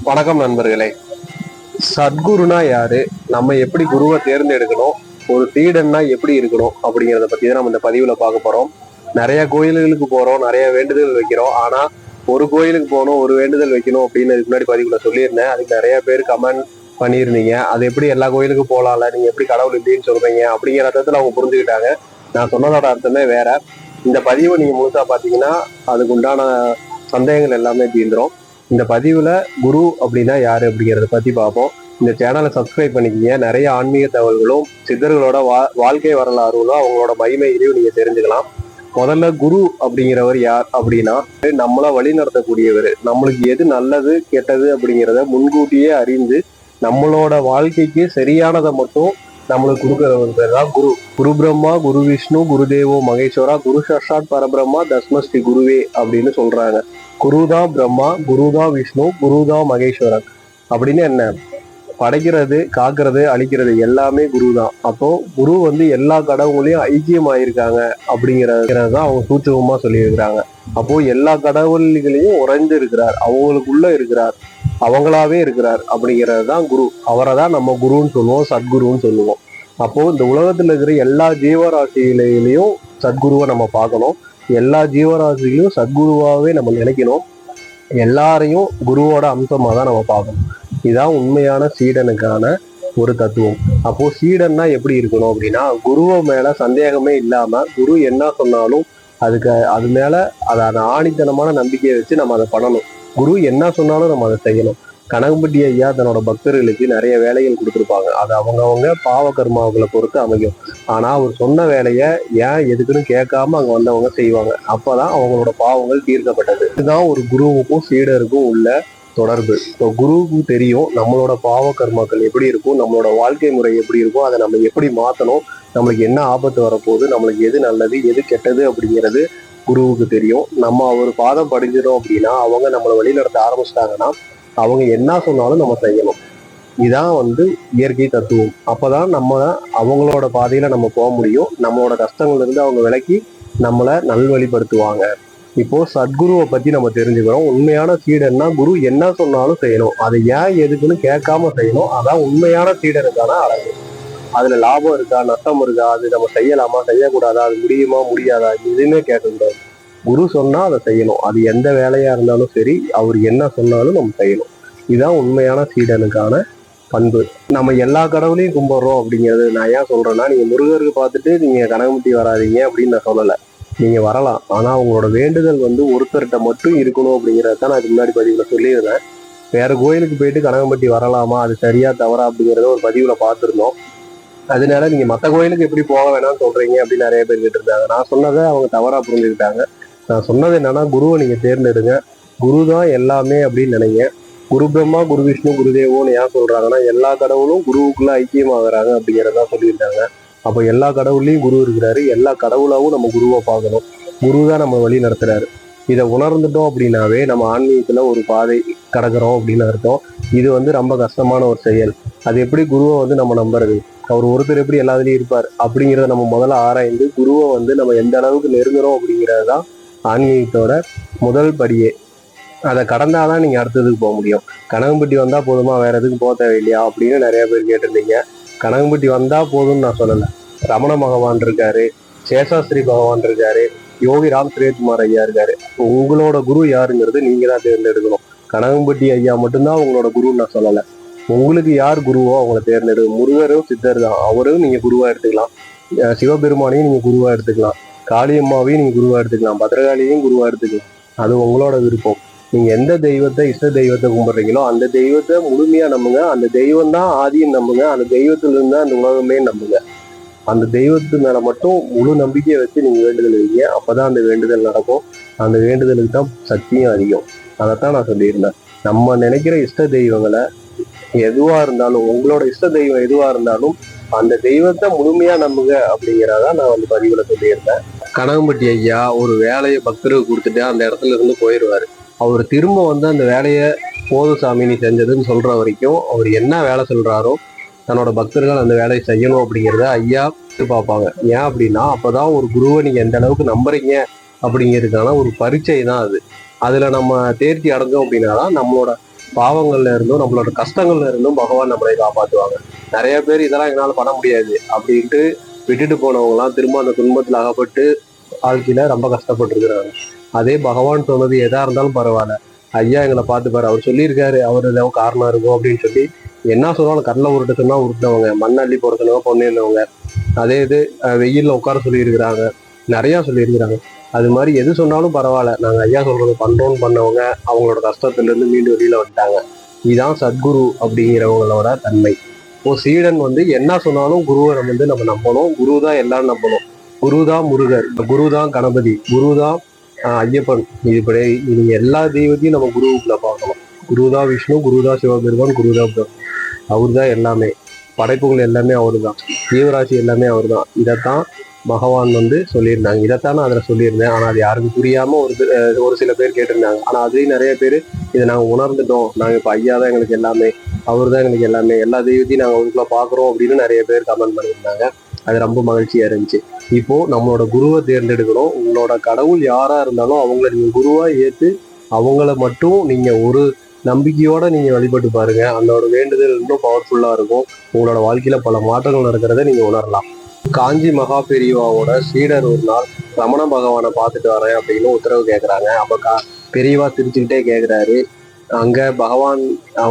வணக்கம் நண்பர்களே. சத்குருனா யாரு, நம்ம எப்படி குருவை தேர்ந்தெடுக்கணும், ஒரு சீடன்னா எப்படி இருக்கணும் அப்படிங்கிறத பத்தி தான் நம்ம இந்த பதிவுல பார்க்க போறோம். நிறைய கோயில்களுக்கு போறோம், நிறைய வேண்டுதல் வைக்கிறோம். ஆனா ஒரு கோயிலுக்கு போகணும், ஒரு வேண்டுதல் வைக்கணும் அப்படின்னு இதுக்கு முன்னாடி பதிவுல சொல்லியிருந்தேன். அதுக்கு நிறைய பேர் கமெண்ட் பண்ணியிருந்தீங்க. அது எப்படி எல்லா கோயிலுக்கும் போகலாம்ல, நீங்க எப்படி கடவுள் இப்படின்னு சொல்றீங்க அப்படிங்கிற அர்த்தத்துல அவங்க புரிஞ்சுக்கிட்டாங்க. நான் சொன்னதோட அர்த்தமே வேற. இந்த பதிவை நீங்க முழுசா பாத்தீங்கன்னா அதுக்கு உண்டான சந்தேகங்கள் எல்லாமே தீர்ந்துரும். இந்த பதிவுல குரு அப்படின்னா யாரு அப்படிங்கிறத பத்தி பார்ப்போம். இந்த சேனலை சப்ஸ்கிரைப் பண்ணிக்கிங்க. நிறைய ஆன்மீக தகவல்களும் சித்தர்களோட வாழ்க்கை வரலாறுகளும் அவங்களோட மகிமையிலையும் நீங்க தெரிஞ்சுக்கலாம். முதல்ல குரு அப்படிங்கிறவர் யார் அப்படின்னா, நம்மளை வழி நடத்தக்கூடியவர். நம்மளுக்கு எது நல்லது கெட்டது அப்படிங்கிறத முன்கூட்டியே அறிந்து நம்மளோட வாழ்க்கைக்கு சரியானதை மட்டும் நம்மளுக்கு கொடுக்கறவர் பேர் தான் குரு. குரு பிரம்மா, குரு விஷ்ணு, குருதேவோ மகேஸ்வரா, குரு சாட்சாத் பரபிரம்மா, தஸ்மஸ்ரீ குருவே அப்படின்னு சொல்றாங்க. குருதான் பிரம்மா, குருதான் விஷ்ணு, குருதான் மகேஸ்வரன். அப்படின்னு என்ன, படைக்கிறது, காக்கிறது, அழிக்கிறது எல்லாமே குரு தான். அப்போ குரு வந்து எல்லா கடவுளையும் ஐக்கியமாயிருக்காங்க அப்படிங்கிறது தான் அவங்க சூட்சகமா சொல்லியிருக்கிறாங்க. அப்போ எல்லா கடவுள்களையும் உறைந்து இருக்கிறார், அவங்களுக்குள்ள இருக்கிறார், அவங்களாவே இருக்கிறார் அப்படிங்கிறது தான் குரு. அவரை தான் நம்ம குருன்னு சொல்லுவோம், சத்குருன்னு சொல்லுவோம். அப்போ இந்த உலகத்துல இருக்கிற எல்லா ஜீவராசிகளையும் சத்குருவை நம்ம பார்க்கணும். எல்லா ஜீவராசிகளையும் சத்குருவாவே நம்ம நினைக்கணும். எல்லாரையும் குருவோட அம்சமா தான் நம்ம பார்க்கணும். இதுதான் உண்மையான சீடனுக்கான ஒரு தத்துவம். அப்போ சீடன்னா எப்படி இருக்கணும் அப்படின்னா, குருவை மேல சந்தேகமே இல்லாம குரு என்ன சொன்னாலும் அது மேல அதான ஆணித்தனமான நம்பிக்கையை வச்சு நம்ம அதை பண்ணணும். குரு என்ன சொன்னாலும் நம்ம அதை செய்யணும். கனகம்பட்டி ஐயா தன்னோட பக்தர்களுக்கு நிறைய வேலைகள் கொடுத்துருப்பாங்க. அது அவங்கவுங்க பாவ கர்மாவுகளை பொறுத்து அமையும். ஆனா அவர் சொன்ன வேலையை ஏன் எதுக்குன்னு கேட்காம அங்க வந்தவங்க செய்வாங்க. அப்பதான் அவங்களோட பாவங்கள் தீர்க்கப்பட்டது. இதுதான் ஒரு குருவுக்கும் சீடருக்கும் உள்ள தொடர்பு. இப்போ குருவுக்கு தெரியும் நம்மளோட பாவ கர்மாக்கள் எப்படி இருக்கும், நம்மளோட வாழ்க்கை முறை எப்படி இருக்கும், அதை நம்ம எப்படி மாத்தணும், நம்மளுக்கு என்ன ஆபத்து வரப்போகுது, நம்மளுக்கு எது நல்லது எது கெட்டது அப்படிங்கிறது குருவுக்கு தெரியும். நம்ம அவர் பாதம் படிஞ்சிடும் அப்படின்னா, அவங்க நம்மளை வழி நடத்த ஆரம்பிச்சிட்டாங்கன்னா அவங்க என்ன சொன்னாலும் நம்ம செய்யணும். இதான் வந்து இயற்கை தத்துவம். அப்பதான் நம்ம அவங்களோட பாதையில நம்ம போக முடியும். நம்மளோட கஷ்டங்கள்ல இருந்து அவங்க விலக்கி நம்மளை நல்வழிப்படுத்துவாங்க. இப்போ சத்குருவை பத்தி நம்ம தெரிஞ்சுக்கிறோம். உண்மையான சீடன்னா குரு என்ன சொன்னாலும் செய்யணும், அதை ஏன் எதுக்குன்னு கேட்காம செய்யணும். அதான் உண்மையான சீடனுக்கான அழகு. அதுல லாபம் இருக்கா நஷ்டம் இருக்கா, அது நம்ம செய்யலாமா செய்யக்கூடாதா, அது முடியுமா முடியாதா, எதுவுமே கேட்கக்கூடாது. குரு சொன்னா அதை செய்யணும். அது எந்த வேலையா இருந்தாலும் சரி, அவர் என்ன சொன்னாலும் நம்ம செய்யணும். இதுதான் உண்மையான சீடனுக்கான பண்பு. நம்ம எல்லா கடவுளையும் கும்பிடுறோம் அப்படிங்கிறது நான் ஏன் சொல்றேன்னா, நீங்க முருகருக்கு பார்த்துட்டு நீங்க கனகம்பட்டி வராதிங்க அப்படின்னு நான் சொல்லலை. நீங்க வரலாம், ஆனா உங்களோட வேண்டுதல் வந்து ஒருத்தர்கிட்ட மட்டும் இருக்கணும் அப்படிங்கிறத நான் இதுக்கு முன்னாடி பதிவுல சொல்லியிருந்தேன். வேற கோயிலுக்கு போயிட்டு கனகம்பட்டி வரலாமா, அது சரியா தவறா அப்படிங்கிறத ஒரு பதிவுல பார்த்துருந்தோம். அதனால நீங்க மற்ற கோயிலுக்கு எப்படி போக வேணாம்னு சொல்றீங்க அப்படின்னு நிறைய பேர் கேட்டு இருந்தாங்க. நான் சொன்னதை அவங்க தவறா புரிஞ்சுக்கிட்டாங்க. நான் சொன்னது என்னன்னா, குருவை நீங்க தேர்ந்தெடுங்க. குரு தான் எல்லாமே அப்படின்னு நினைங்க. குரு பிரம்மா, குரு விஷ்ணு, குருதேவோன்னு ஏன் சொல்றாங்கன்னா, எல்லா கடவுளும் குருவுக்குள்ள ஐக்கியமாகறாங்க அப்படிங்கிறதா சொல்லியிருக்காங்க. அப்போ எல்லா கடவுள்லையும் குரு இருக்கிறாரு. எல்லா கடவுளாவும் நம்ம குருவை பார்க்கணும். குரு தான் நம்ம வழி நடத்துறாரு. இதை உணர்ந்துட்டோம் அப்படின்னாவே நம்ம ஆன்மீகத்துல ஒரு பாதை கடக்கிறோம் அப்படின்னு அர்த்தம். இது வந்து ரொம்ப கஷ்டமான ஒரு செயல். அது எப்படி குருவை வந்து நம்ம நம்புறது, அவர் ஒருத்தர் எப்படி எல்லாத்துலயும் இருப்பார் அப்படிங்கிறத நம்ம முதல்ல ஆராய்ந்து குருவை வந்து நம்ம எந்த அளவுக்கு நெருங்குறோம் அப்படிங்கிறது தான் ஆன்மீகத்தோட முதல் படியே. அதை கடந்தாதான் நீங்க அடுத்ததுக்கு போக முடியும். கனகம்பட்டி வந்தா போதுமா, வேற எதுக்கு போக தேவையில்லையா அப்படின்னு நிறைய பேர் கேட்டிருந்தீங்க. கனகம்பட்டி வந்தா போதும்னு நான் சொல்லலை. ரமண பகவான் இருக்காரு, சேஷாஸ்திரி பகவான் இருக்காரு, யோகி ராம் சுரேஷ்குமார் ஐயா இருக்காரு. உங்களோட குரு யாருங்கிறது நீங்க தான் தேர்ந்தெடுக்கணும். கனகம்பட்டி ஐயா மட்டும்தான் உங்களோட குருன்னு நான் சொல்லலை. உங்களுக்கு யார் குருவோ அவங்கள தேர்ந்தெடுக்கும். முருகரும் சித்தர் தான், அவரும் நீங்க குருவா எடுத்துக்கலாம். சிவபெருமானையும் நீங்க குருவா எடுத்துக்கலாம். காளியம்மாவையும் நீங்க குருவா எடுத்துக்கலாம். பத்ரகாளியையும் குருவா எடுத்துக்கலாம். அது உங்களோட விருப்பம். நீங்க எந்த தெய்வத்தை இஷ்ட தெய்வத்தை கும்பிடுறீங்களோ அந்த தெய்வத்தை முழுமையா நம்புங்க. அந்த தெய்வம் தான் ஆதியும் நம்புங்க. அந்த தெய்வத்துல இருந்தா அந்த உலகமே நம்புங்க. அந்த தெய்வத்து மேல மட்டும் முழு நம்பிக்கையை வச்சு நீங்க வேண்டுதல் வைங்க. அப்பதான் அந்த வேண்டுதல் நடக்கும். அந்த வேண்டுதலுக்கு தான் சக்தியும் அதிகம். அதைத்தான் நான் சொல்லியிருந்தேன். நம்ம நினைக்கிற இஷ்ட தெய்வங்களை எதுவா இருந்தாலும், உங்களோட இஷ்ட தெய்வம் எதுவா இருந்தாலும் அந்த தெய்வத்தை முழுமையா நம்புங்க அப்படிங்கிறதா நான் வந்து பதிவுல சொல்லியிருந்தேன். கனகம்பட்டி ஐயா ஒரு வேலையை பக்தருக்கு கொடுத்துட்டு அந்த இடத்துல இருந்து போயிடுவாரு. அவர் திரும்ப வந்து அந்த வேலையை போதும் சாமி நீ செஞ்சதுன்னு சொல்ற வரைக்கும் அவர் என்ன வேலை சொல்றாரோ தன்னோட பக்தர்கள் அந்த வேலையை செய்யணும் அப்படிங்கிறத ஐயா பார்ப்பாங்க. ஏன் அப்படின்னா, அப்பதான் ஒரு குருவை நீங்க எந்த அளவுக்கு நம்புறீங்க அப்படிங்கிறதுக்கான ஒரு பரீட்சை தான் அது. அதுல நம்ம தேர்ச்சி அடைஞ்சோம் அப்படின்னாதான் நம்மளோட பாவங்கள்ல இருந்தும் நம்மளோட கஷ்டங்கள்ல இருந்தும் பகவான் நம்மளை காப்பாற்றுவாங்க. நிறைய பேர் இதெல்லாம் எங்களால பண்ண முடியாது அப்படின்ட்டு விட்டுட்டு போனவங்க எல்லாம் திரும்ப அந்த துன்பத்துல அகப்பட்டு வாழ்க்கையில ரொம்ப கஷ்டப்பட்டு இருக்கிறாங்க. அதே பகவான் சொன்னது எதா இருந்தாலும் பரவாயில்ல, ஐயா எங்களை பார்த்துப்பாரு, அவர் சொல்லியிருக்காரு, அவர் ஏதாவது காரணம் இருக்கும் அப்படின்னு சொல்லி என்ன சொன்னாலும் கடலை உருட்ட சொன்னா உருட்டினவங்க, மண் அள்ளி போட சொன்னவங்க பொண்ணு இல்லவங்க, அதே இது வெயில்ல உட்கார சொல்லியிருக்கிறாங்க, நிறைய சொல்லியிருக்கிறாங்க. அது மாதிரி எது சொன்னாலும் பரவாயில்ல, நாங்க ஐயா சொல்றது பண்றோம்னு பண்ணவங்க அவங்களோட கஷ்டத்துல இருந்து மீண்டு வெளியில வந்துட்டாங்க. இதுதான் சத்குரு அப்படிங்கிறவங்களோட தன்மை. இப்போ சீடன் வந்து என்ன சொன்னாலும் குருவை நம்ம நம்பணும். குரு தான் எல்லாம் நம்பணும். குரு தான் முருகர், குரு தான் கணபதி, குரு தான் ஐயப்பன். இப்படி நீங்க எல்லா தெய்வத்தையும் நம்ம குருவுக்குள்ள பார்க்கணும். குரு தான் விஷ்ணு, குரு தான் சிவபெருமான், குரு தான் அவர் தான் எல்லாமே. படைப்புகள் எல்லாமே அவரு தான், ஜீவராசி எல்லாமே அவர் தான். இதைத்தான் பகவான் வந்து சொல்லியிருந்தாங்க. இதைத்தான் நான் அதில் சொல்லியிருந்தேன். ஆனால் அது யாருக்கும் புரியாம ஒரு சில பேர் கேட்டிருந்தாங்க. ஆனால் அதுலேயும் நிறைய பேர் இதை நாங்கள் உணர்ந்துட்டோம், நாங்கள் இப்போ ஐயா தான் எங்களுக்கு எல்லாமே, அவர் தான் எங்களுக்கு எல்லாமே, எல்லா தெய்வத்தையும் நாங்கள் அவருக்குள்ள பார்க்குறோம் அப்படின்னு நிறைய பேர் கமெண்ட் பண்ணியிருந்தாங்க. அது ரொம்ப மகிழ்ச்சியா இருந்துச்சு. இப்போ நம்மளோட குருவை தேர்ந்தெடுக்கணும். உங்களோட கடவுள் யாரா இருந்தாலும் அவங்கள நீங்க குருவா ஏத்து அவங்கள மட்டும் நீங்க ஒரு நம்பிக்கையோட நீங்க வழிபட்டு பாருங்க. அதோட வேண்டுதல் இன்னும் பவர்ஃபுல்லா இருக்கும். உங்களோட வாழ்க்கையில பல மாற்றங்கள் நடக்கிறத நீங்க உணரலாம். காஞ்சி மகா பெரியவாவோட சீடர் ஒரு நாள் ரமண பகவானை பார்த்துட்டு வரேன் அப்படின்னு உத்தரவு கேட்குறாங்க. அப்ப பெரியவா சிரிச்சுக்கிட்டே கேட்குறாரு, அங்க பகவான்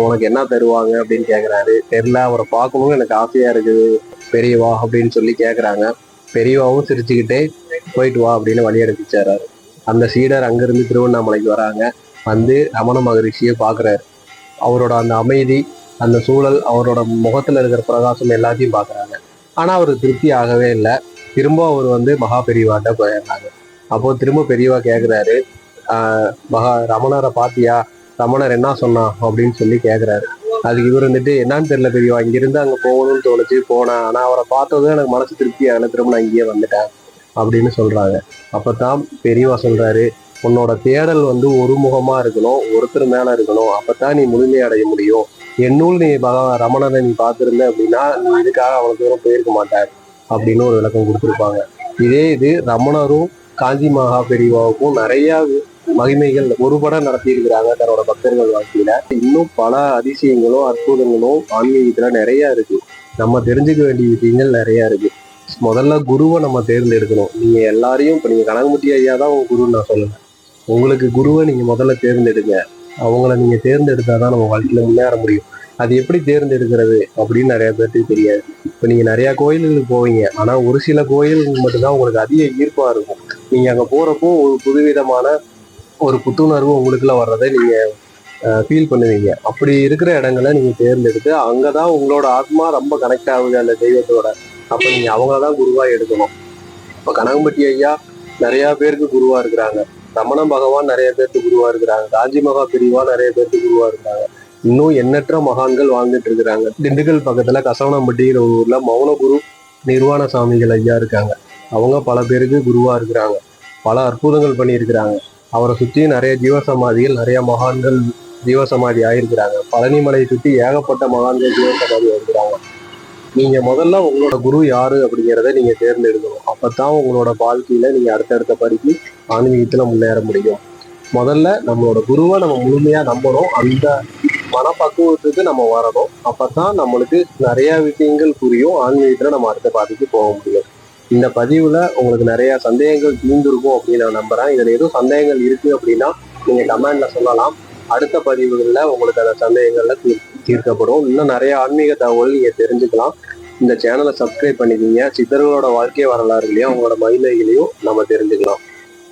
உனக்கு என்ன தருவாங்க அப்படின்னு கேட்குறாரு. தெரியல, அவரை பார்க்கணும்னு எனக்கு ஆசையா இருக்குது பெரியவா அப்படின்னு சொல்லி கேட்குறாங்க. பெரியவாவும் சிரிச்சுக்கிட்டே போயிட்டு வா அப்படின்னு வழி அனுப்பிச்சாரு. அந்த சீடர் அங்கிருந்து திருவண்ணாமலைக்கு வராங்க. வந்து ரமண மகரிஷியை பார்க்குறாரு. அவரோட அந்த அமைதி, அந்த சூழல், அவரோட முகத்துல இருக்கிற பிரகாசம் எல்லாத்தையும் பார்க்குறாங்க. ஆனா அவருக்கு திருப்தி ஆகவே இல்லை. திரும்ப அவர் வந்து மகா பெரியவாட்ட போயிடுறாங்க. அப்போ திரும்ப பெரியவா கேட்குறாரு, ரமணரை பாத்தியா, ரமணர் என்ன சொன்னான் அப்படின்னு சொல்லி கேட்குறாரு. அதுக்கு இவர் வந்துட்டு என்னன்னு தெரியல பெரியவா, இங்கிருந்து அங்க போகணும்னு தோணுச்சு போனேன், ஆனா அவரை பார்த்ததும் எனக்கு மனசு திருப்தி ஆகல, திரும்ப நான் இங்கேயே வந்துட்டேன் அப்படின்னு சொல்றாங்க. அப்பதான் பெரியவா சொல்றாரு, உன்னோட தேடல் வந்து ஒரு முகமா இருக்கணும், ஒருத்தர் மேல இருக்கணும், அப்பதான் நீ முழுமையை அடைய முடியும். என்னூல் நீ ரமணனை நீ பார்த்திருந்த அப்படின்னா நீ இதுக்காக அவ்வளவு தூரம் போயிருக்க மாட்டார் அப்படின்னு ஒரு விளக்கம் கொடுத்துருப்பாங்க. இதே இது ரமணரும் காஞ்சி மகா பெரியவாவுக்கும் நிறைய மகிமைகள் ஒருபட நடத்தி இருக்கிறாங்க தன்னோட பக்தர்கள் வாழ்க்கையில. இன்னும் பல அதிசயங்களும் அற்புதங்களும் ஆன்மீகத்துல நிறைய இருக்கு. நம்ம தெரிஞ்சுக்க வேண்டிய விஷயங்கள் நிறைய இருக்கு. முதல்ல குருவை நம்ம தேர்ந்தெடுக்கணும். நீங்க எல்லாரையும் இப்ப நீங்க கனகமுட்டி ஐயா தான் உங்க குருன்னு நான் சொல்லுவேன். உங்களுக்கு குருவை நீங்க முதல்ல தேர்ந்தெடுங்க. அவங்கள நீங்க தேர்ந்தெடுத்தாதான் நம்ம வாழ்க்கையில முன்னேற முடியும். அது எப்படி தேர்ந்தெடுக்கிறது அப்படின்னு நிறைய பேருக்கு தெரியாது. இப்ப நீங்க நிறைய கோயில்களுக்கு போவீங்க, ஆனா ஒரு சில கோயில்கள் மட்டும்தான் உங்களுக்கு அதிக ஈர்ப்பா இருக்கும். நீங்க அங்க போறப்போ ஒரு புதுவிதமான ஒரு புத்துணர்வு உங்களுக்குள்ள வர்றதை நீங்க ஃபீல் பண்ணுவீங்க. அப்படி இருக்கிற இடங்களை நீங்க தேர்ந்தெடுத்து அங்கதான் உங்களோட ஆத்மா ரொம்ப கனெக்ட் ஆகுது அந்த தெய்வத்தோட. அப்ப நீங்க அவங்களதான் குருவா எடுக்கணும். இப்ப கனகம்பட்டி ஐயா நிறைய பேருக்கு குருவா இருக்கிறாங்க. ரமண பகவான் நிறைய பேருக்கு குருவா இருக்கிறாங்க. காஞ்சி மகா பிரிவா நிறைய பேருக்கு குருவா இருக்கிறாங்க. இன்னும் எண்ணற்ற மகான்கள் வாழ்ந்துட்டு இருக்கிறாங்க. திண்டுக்கல் பக்கத்துல கசவனம்பட்டிங்கிற ஒரு ஊர்ல மௌனகுரு நிர்வாண சாமிகள் ஐயா இருக்காங்க. அவங்க பல பேருக்கு குருவா இருக்கிறாங்க. பல அற்புதங்கள் பண்ணியிருக்கிறாங்க. அவரை சுற்றி நிறைய ஜீவசமாதிகள், நிறைய மகான்கள் ஜீவசமாதி ஆயிருக்கிறாங்க. பழனிமலையை சுற்றி ஏகப்பட்ட மகான்கள் ஜீவசமாதி ஆயிருக்கிறாங்க. நீங்க முதல்ல உங்களோட குரு யாரு அப்படிங்கிறத நீங்க தேர்ந்தெடுக்கணும். அப்பதான் உங்களோட வாழ்க்கையில நீங்க அடுத்தடுத்த படிக்கு ஆன்மீகத்துல முன்னேற முடியும். முதல்ல நம்மளோட குருவை நம்ம முழுமையா நம்பணும். அந்த மனப்பக்குவத்துக்கு நம்ம வரணும். அப்பதான் நம்மளுக்கு நிறைய விஷயங்கள் புரியும். ஆன்மீகத்துல நம்ம அடுத்த பாதைக்கு போக முடியும். இந்த பதிவுல உங்களுக்கு நிறைய சந்தேகங்கள் தீர்ந்திருக்கும் அப்படின்னு நான் நம்புறேன். இதுல எதுவும் சந்தேகங்கள் இருக்கு அப்படின்னா நீங்க கமெண்ட்ல சொல்லலாம். அடுத்த பதிவுகள்ல உங்களுக்கு அந்த சந்தேகங்கள்ல தீர்க்கப்படும். இன்னும் நிறைய ஆன்மீக தகவல் நீங்க தெரிஞ்சுக்கலாம். இந்த சேனலை சப்ஸ்கிரைப் பண்ணிக்கிங்க. சித்தர்களோட வாழ்க்கை வரலாறுகளையும் அவங்களோட மகிமைகளையும் நம்ம தெரிஞ்சுக்கலாம்.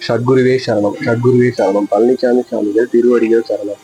சத்குருவே சரணம், சத்குருவே சரணம். பழனிசாமி சாமிகள் திருவடிகள் சரணம்.